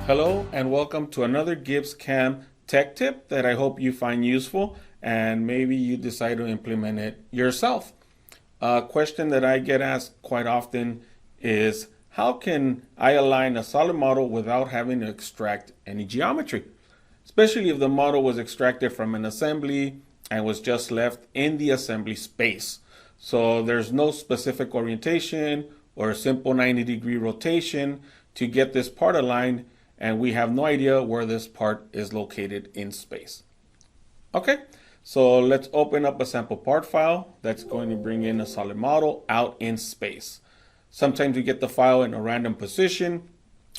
Hello and welcome to another GibbsCAM Tech Tip that I hope you find useful and maybe you decide to implement it yourself. A question that I get asked quite often is, how can I align a solid model without having to extract any geometry? Especially if the model was extracted from an assembly and was just left in the assembly space. So there's no specific orientation or a simple 90-degree rotation to get this part aligned, and we have no idea where this part is located in space. Okay, so let's open up a sample part file that's going to bring in a solid model out in space. Sometimes we get the file in a random position,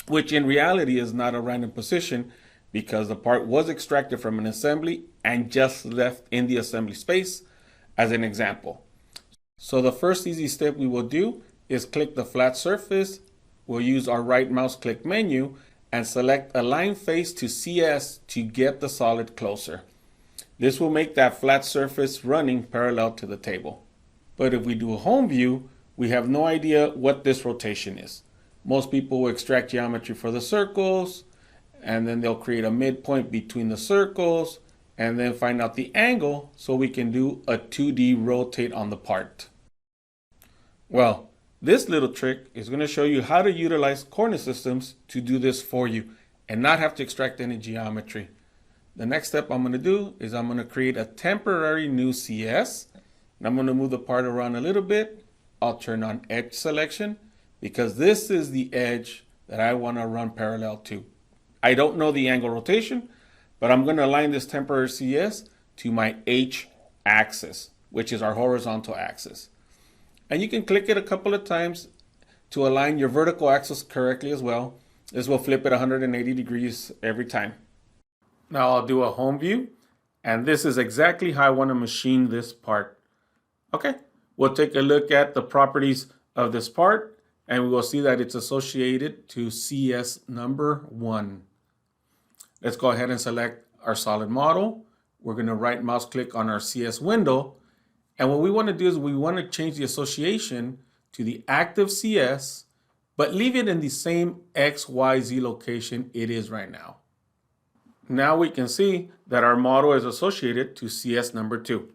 which in reality is not a random position because the part was extracted from an assembly and just left in the assembly space, as an example. So the first easy step we will do is click the flat surface. We'll use our right mouse click menu and select Align Face to CS to get the solid closer. This will make that flat surface running parallel to the table. But if we do a home view, we have no idea what this rotation is. Most people will extract geometry for the circles, and then they'll create a midpoint between the circles, and then find out the angle so we can do a 2D rotate on the part. Well, this little trick is going to show you how to utilize coordinate systems to do this for you and not have to extract any geometry. The next step I'm going to do is I'm going to create a temporary new CS, and I'm going to move the part around a little bit. I'll turn on edge selection because this is the edge that I want to run parallel to. I don't know the angle rotation, but I'm going to align this temporary CS to my H axis, which is our horizontal axis. And you can click it a couple of times to align your vertical axis correctly as well. This will flip it 180 degrees every time. Now I'll do a home view, and this is exactly how I want to machine this part. Okay, we'll take a look at the properties of this part, and we will see that it's associated to CS number 1. Let's go ahead and select our solid model. We're going to right mouse click on our CS window. And what we want to do is we want to change the association to the active CS, but leave it in the same XYZ location it is right now. Now we can see that our model is associated to CS number 2.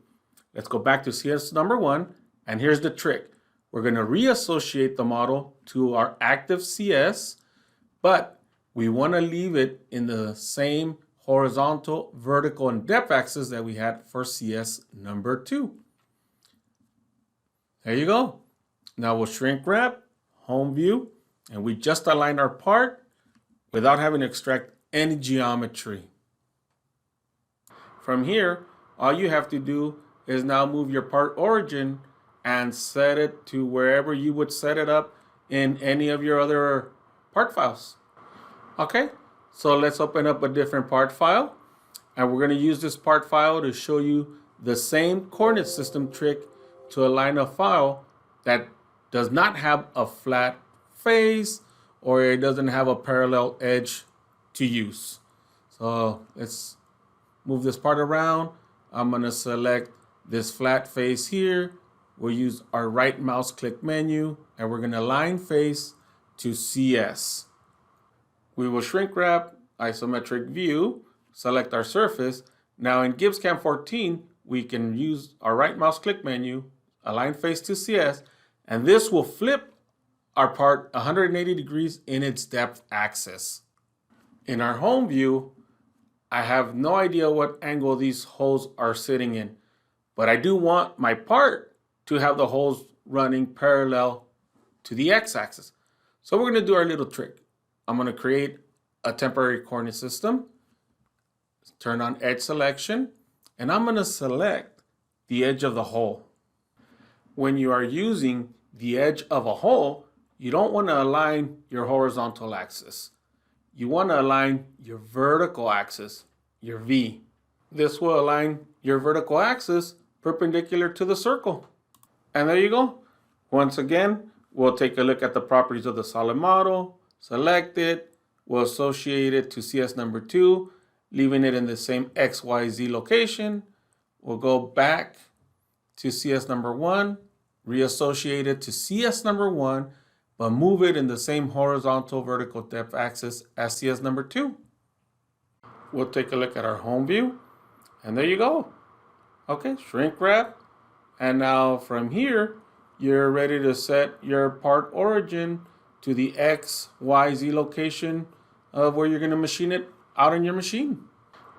Let's go back to CS number 1, and here's the trick. We're going to reassociate the model to our active CS, but we want to leave it in the same horizontal, vertical, and depth axis that we had for CS number 2. There you go. Now we'll shrink wrap, home view, and we just aligned our part without having to extract any geometry. From here, all you have to do is now move your part origin and set it to wherever you would set it up in any of your other part files. Okay, so let's open up a different part file, and we're going to use this part file to show you the same coordinate system trick to align a file that does not have a flat face or it doesn't have a parallel edge to use. So let's move this part around. I'm going to select this flat face here. We'll use our right mouse click menu, and we're going to align face to CS. We will shrink wrap, isometric view, select our surface. Now in GibbsCAM 14, we can use our right mouse click menu, align face to CS, and this will flip our part 180 degrees in its depth axis. In our home view, I have no idea what angle these holes are sitting in, but I do want my part to have the holes running parallel to the x-axis. So we're going to do our little trick. I'm going to create a temporary coordinate system, turn on edge selection, and I'm going to select the edge of the hole. When you are using the edge of a hole, you don't want to align your horizontal axis. You want to align your vertical axis, your V. This will align your vertical axis perpendicular to the circle. And there you go. Once again, we'll take a look at the properties of the solid model, select it, we'll associate it to CS number 2, leaving it in the same XYZ location. We'll go back to CS number 1, reassociate it to CS number 1, but move it in the same horizontal vertical depth axis as CS number 2. We'll take a look at our home view, and there you go. Okay, shrink wrap. And now from here, you're ready to set your part origin to the X, Y, Z location of where you're going to machine it out on your machine.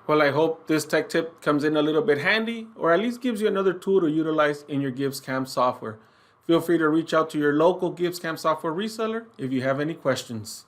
Well, I hope this tech tip comes in a little bit handy, or at least gives you another tool to utilize in your GibbsCAM software. Feel free to reach out to your local GibbsCAM software reseller if you have any questions.